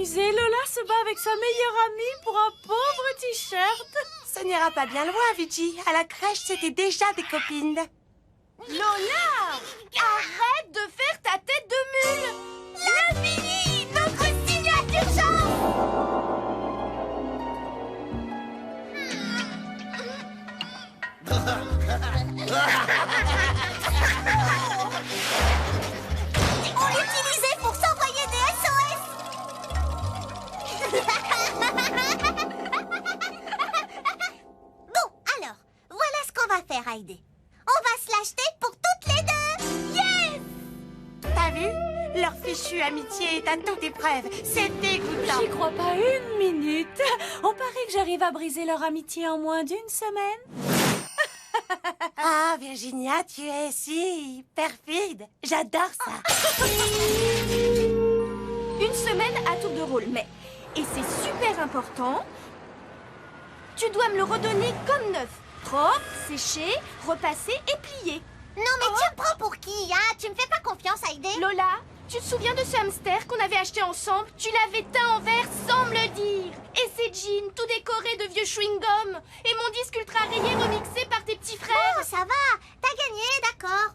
amusé. Lola se bat avec sa meilleure amie pour un pauvre t-shirt. Ça n'ira pas bien loin, Vigi. À la crèche, c'était déjà des copines. Lola, arrête de faire ta tête de mule. L'infini, notre signal d'urgence. On l'utilisait pour s'envoyer des SOS. Bon, alors, voilà ce qu'on va faire, Heidi. On va se l'acheter pour toutes les deux. Yes! T'as vu? Leur fichue amitié est à toute épreuve. C'est dégoûtant. J'y crois pas une minute. On parie que j'arrive à briser leur amitié en moins d'une semaine. Ah, Virginia, tu es si perfide. J'adore ça. Une semaine à tour de rôle, mais... Et c'est super important. Tu dois me le redonner comme neuf. Propre, séché, repassé et plié. Non, mais tu me prends pour qui, hein? Tu me fais pas confiance, Heidi? Lola, tu te souviens de ce hamster qu'on avait acheté ensemble? Tu l'avais teint en vert sans me le dire. Et ces jeans tout décorés de vieux chewing-gum. Et mon disque ultra rayé remixé par tes petits frères. Oh, ça va. T'as gagné, d'accord.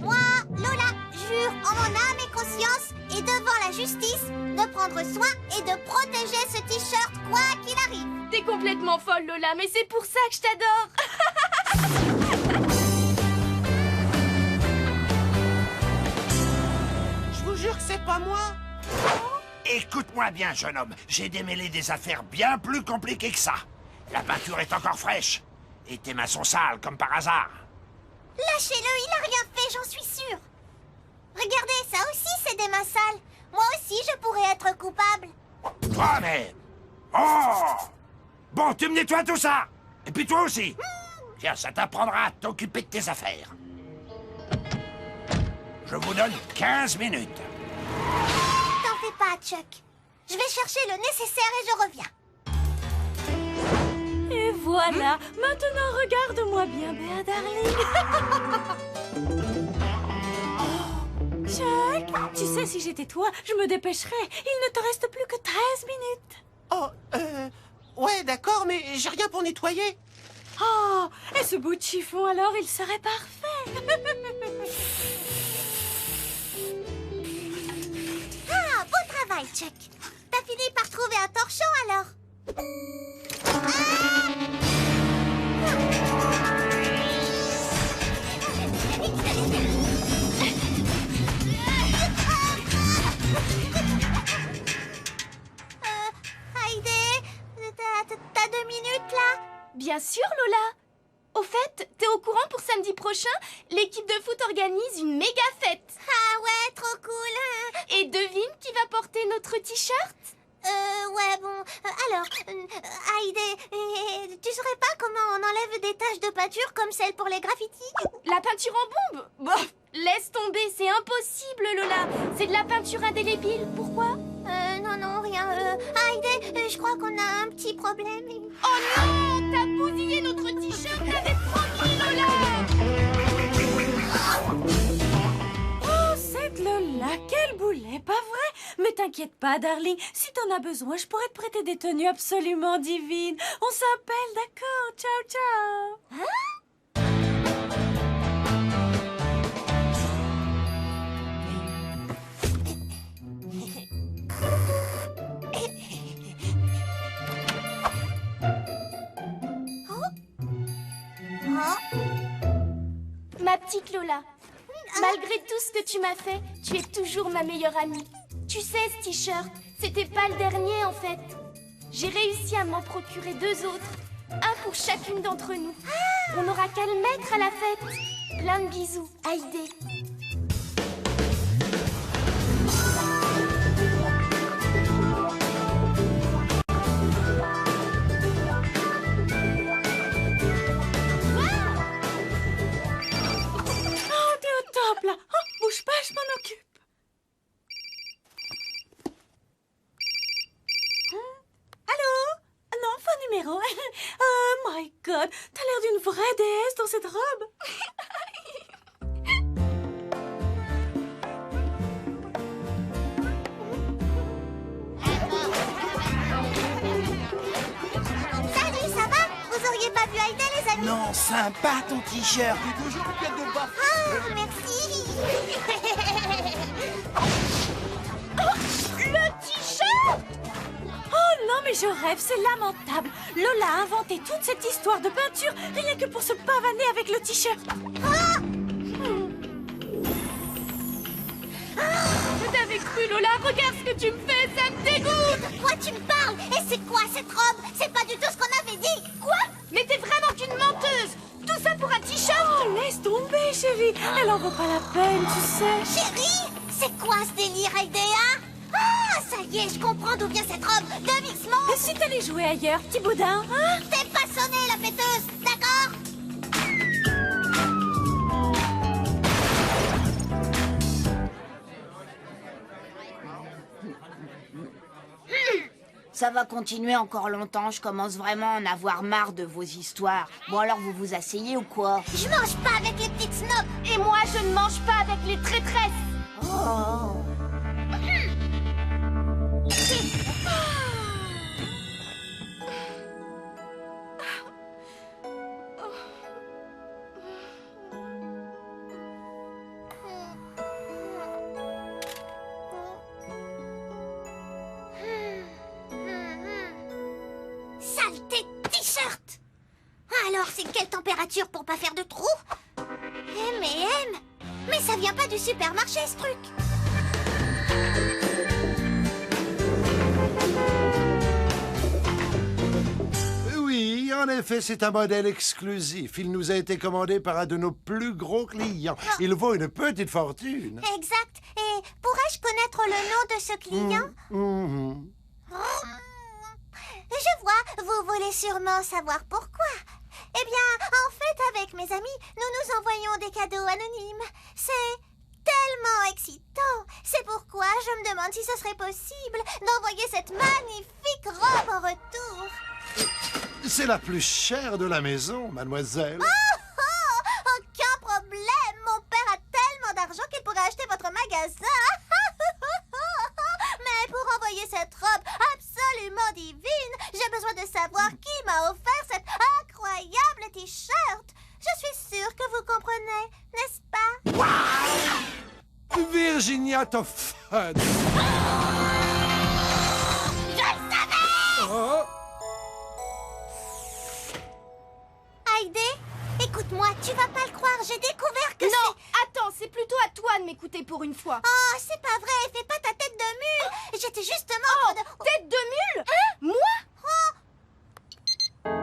Moi, Lola, jure en mon âme et conscience et devant la justice de prendre soin et de protéger ce t-shirt quoi qu'il arrive. T'es complètement folle, Lola, mais c'est pour ça que je t'adore. Je vous jure que c'est pas moi. Écoute-moi bien, jeune homme. J'ai démêlé des affaires bien plus compliquées que ça. La peinture est encore fraîche. Et tes mains sont sales, comme par hasard. Lâchez-le, il a rien fait, j'en suis sûre. Regardez, ça aussi, c'est des mains sales. Moi aussi, je pourrais être coupable. Toi, mais... Oh! Bon, tu me nettoies tout ça. Et puis toi aussi. Tiens, ça t'apprendra à t'occuper de tes affaires. Je vous donne 15 minutes. T'en fais pas, Chuck. Je vais chercher le nécessaire et je reviens. Et voilà. Maintenant, regarde-moi bien, Béa Darling. Chuck, tu sais, si j'étais toi, je me dépêcherais. Il ne te reste plus que 13 minutes. Oh, ouais, d'accord, mais j'ai rien pour nettoyer. Oh, et ce bout de chiffon, alors, il serait parfait. Ah, beau travail, Chuck. T'as fini par trouver un torchon, alors? Heidi, t'as 2 minutes, là? Bien sûr, Lola. Au fait, t'es au courant pour samedi prochain? L'équipe de foot organise une méga fête. Ah ouais, trop cool. Et devine qui va porter notre t-shirt? Ouais, bon. Alors, Heidi, tu saurais pas comment on enlève des taches de peinture comme celles pour les graffitis? La peinture en bombe? Bon, laisse tomber, c'est impossible, Lola. C'est de la peinture indélébile. Pourquoi? Non, rien. Heidi, je crois qu'on a un petit problème. Oh non! T'as bousillé notre t-shirt avec promis, Lola! Oh, cette Lola, quel boulet, pas vrai? Mais t'inquiète pas, darling. Si t'en as besoin, je pourrais te prêter des tenues absolument divines. On s'appelle, d'accord? Ciao, ciao! Ma petite Lola, malgré tout ce que tu m'as fait, tu es toujours ma meilleure amie. Tu sais, ce t-shirt, c'était pas le dernier en fait. J'ai réussi à m'en procurer 2 autres, un pour chacune d'entre nous. On n'aura qu'à le mettre à la fête. Plein de bisous, Heidi. Là. Oh, bouge pas, je m'en occupe. Allô? Non, faux numéro. Oh my God, t'as l'air d'une vraie déesse dans cette robe. Non, sympa ton t-shirt. Toujours bien de bas. Ah, merci. Le t-shirt! Oh non, mais je rêve, c'est lamentable. Lola a inventé toute cette histoire de peinture rien que pour se pavaner avec le t-shirt. Je t'avais cru, Lola. Regarde ce que tu me fais, ça me dégoûte. De quoi tu me parles? Et c'est quoi cette robe? C'est pas du tout ce qu'on avait dit. Quoi? Mais t'es vraiment qu'une menteuse. Tout ça pour un t-shirt? Oh, laisse tomber, chérie. Elle en vaut pas la peine, tu sais. Chérie, c'est quoi ce délire, Aïdéa? Ah, ça y est, je comprends d'où vient cette robe de Vixmont. Et si t'allais jouer ailleurs, petit boudin, hein? T'es pas sonné, la péteuse, d'accord? Ça va continuer encore longtemps, je commence vraiment à en avoir marre de vos histoires. Bon alors vous vous asseyez ou quoi? Je mange pas avec les petites snobs. Et moi, je ne mange pas avec les traîtresses. Oh. Saleté de t-shirt. Alors, c'est quelle température pour pas faire de trous? Mais ça vient pas du supermarché, ce truc. Oui, en effet, c'est un modèle exclusif. Il nous a été commandé par un de nos plus gros clients. Il vaut une petite fortune. Exact. Et pourrais-je connaître le nom de ce client? Mhm. Je vois, vous voulez sûrement savoir pourquoi. Eh bien, en fait, avec mes amis, nous nous envoyons des cadeaux anonymes. C'est tellement excitant. C'est pourquoi je me demande si ce serait possible d'envoyer cette magnifique robe en retour. C'est la plus chère de la maison, mademoiselle. Oh, aucun problème. Mon père a tellement d'argent qu'il pourrait acheter votre magasin. Mais pour envoyer cette robe absolument divine, j'ai besoin de savoir qui m'a offert cet incroyable t-shirt. Je suis sûre que vous comprenez, n'est-ce pas? Virginia Toffan. Je le savais! Oh. Haïdé, écoute-moi, tu vas pas le croire, j'ai découvert que Non, attends, c'est plutôt à toi de m'écouter pour une fois. Oh, c'est pas vrai, fais pas ta tête de mule. J'étais justement en Oh, train de... tête de mule? Hein? Moi? Oh,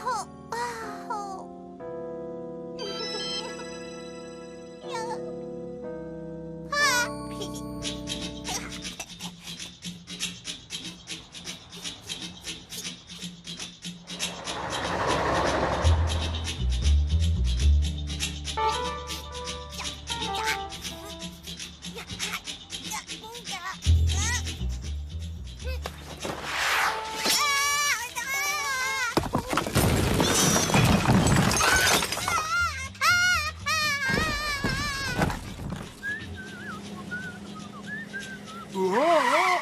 oh. Ah. Oh, oh.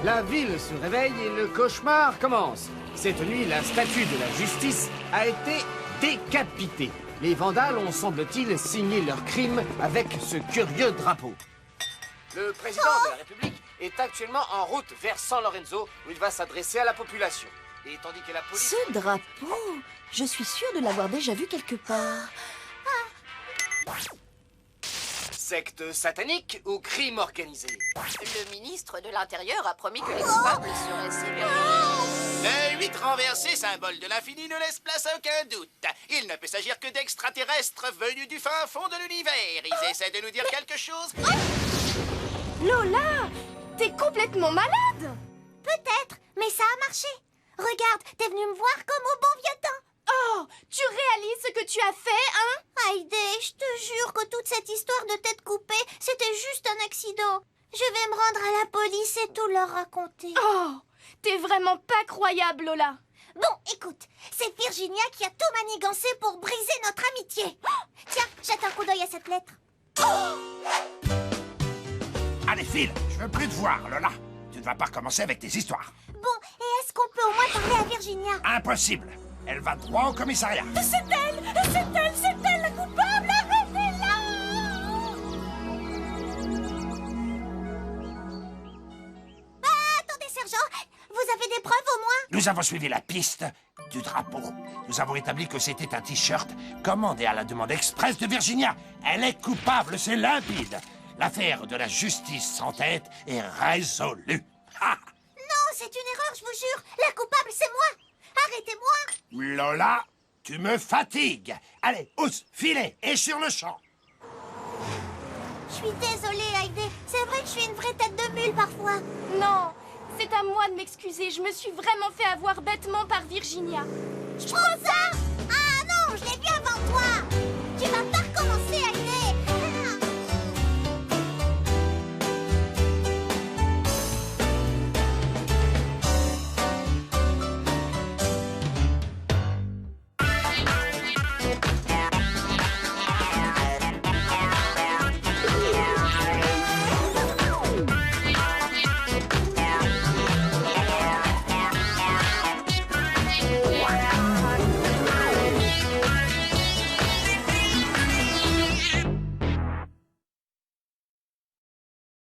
La ville se réveille et le cauchemar commence. Cette nuit, la statue de la justice a été décapitée. Les vandales ont, semble-t-il, signé leur crime avec ce curieux drapeau. Le président de la République est actuellement en route vers San Lorenzo, où il va s'adresser à la population. Et tandis que la police... Ce drapeau, je suis sûre de l'avoir déjà vu quelque part. Secte satanique ou crime organisé? Le ministre de l'Intérieur a promis que les coupables seraient sévèrement... Le 8 renversé, symbole de l'infini, ne laisse place à aucun doute. Il ne peut s'agir que d'extraterrestres venus du fin fond de l'univers. Ils essaient de nous dire quelque chose. Lola, t'es complètement malade. Peut-être, mais ça a marché. Regarde, t'es venu me voir comme au bon vieux temps. Oh, tu réalises ce que tu as fait, hein? Haïdé, je te jure que toute cette histoire de tête coupée, c'était juste un accident. Je vais me rendre à la police et tout leur raconter. Oh, t'es vraiment pas croyable, Lola. Bon, écoute, c'est Virginia qui a tout manigancé pour briser notre amitié. Tiens, jette un coup d'œil à cette lettre. Allez, file, je veux plus te voir, Lola. Tu ne vas pas recommencer avec tes histoires. Bon, et est-ce qu'on peut au moins parler à Virginia? Impossible. Elle va droit au commissariat. C'est elle la coupable. Arrêtez-la. Attendez, sergent, vous avez des preuves au moins? Nous avons suivi la piste du drapeau. Nous avons établi que c'était un t-shirt commandé à la demande express de Virginia. Elle est coupable, c'est limpide. L'affaire de la justice sans tête est résolue. Ah! Non, c'est une erreur, je vous jure. La coupable, c'est moi. Arrêtez-moi. Lola, tu me fatigues. Allez, housse, filez, et sur le champ. Je suis désolée, Heidi. C'est vrai que je suis une vraie tête de mule parfois. Non, c'est à moi de m'excuser. Je me suis vraiment fait avoir bêtement par Virginia. Je prends ça. Ah non, je l'ai vu avant toi.